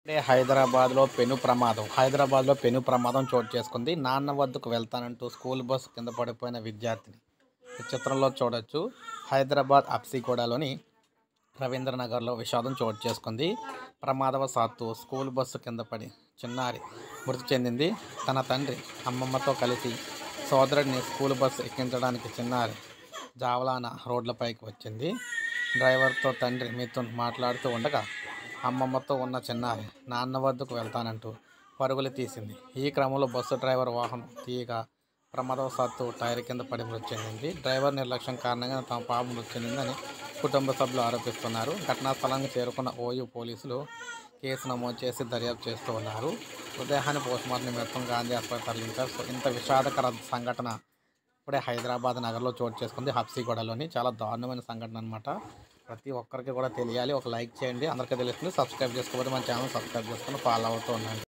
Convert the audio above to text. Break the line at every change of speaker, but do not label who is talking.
ఇప్పుడే హైదరాబాద్లో పెను ప్రమాదం చోటు చేసుకుంది. నాన్న వద్దకు వెళ్తానంటూ స్కూల్ బస్సు కింద పడిపోయిన విద్యార్థిని ఈ చిత్రంలో చూడొచ్చు. హైదరాబాద్ అప్సిగూడలోని రవీంద్రనగర్లో విషాదం చోటు చేసుకుంది. ప్రమాదవశాత్తు స్కూల్ బస్సు కింద పడి చిన్నారి మృతి చెందింది. తన తండ్రి, అమ్మమ్మతో కలిసి సోదరుడిని స్కూల్ బస్సు ఎక్కించడానికి చిన్నారి జావలాన రోడ్లపైకి వచ్చింది. డ్రైవర్తో తండ్రి మిథున్ మాట్లాడుతూ ఉండగా అమ్మమ్మతో ఉన్న చిన్నారి నాన్న వద్దకు వెళ్తానంటూ పరుగులు తీసింది. ఈ క్రమంలో బస్సు డ్రైవర్ వాహనం తీయగా ప్రమాదవశాత్తు టైర్ కింద పడి మృతి చెందింది. డ్రైవర్ నిర్లక్ష్యం కారణంగా తమ పాప మృతి చెందిందని కుటుంబ సభ్యులు ఆరోపిస్తున్నారు. ఘటనా స్థలానికి చేరుకున్న ఓయూ పోలీసులు కేసు నమోదు చేసి దర్యాప్తు చేస్తూ ఉన్నారు. మృతదేహాన్ని పోస్టుమార్టం నిమిత్తం గాంధీ ఆసుపత్రికి తరలించారు. సో ఇంత విషాదకర సంఘటన ఇప్పుడే హైదరాబాద్ నగర్లో చోటు చేసుకుంది. హబ్సిగూడలోని చాలా దారుణమైన సంఘటన అనమాట. ప్రతి ఒక్కరికి కూడా తెలియాలి. ఒక లైక్ చేయండి, అందరికీ తెలుస్తుంది. సబ్స్క్రైబ్ చేసుకోకపోతే మన ఛానల్ సబ్స్క్రైబ్ చేసుకొని ఫాలో అవుతూ ఉండండి.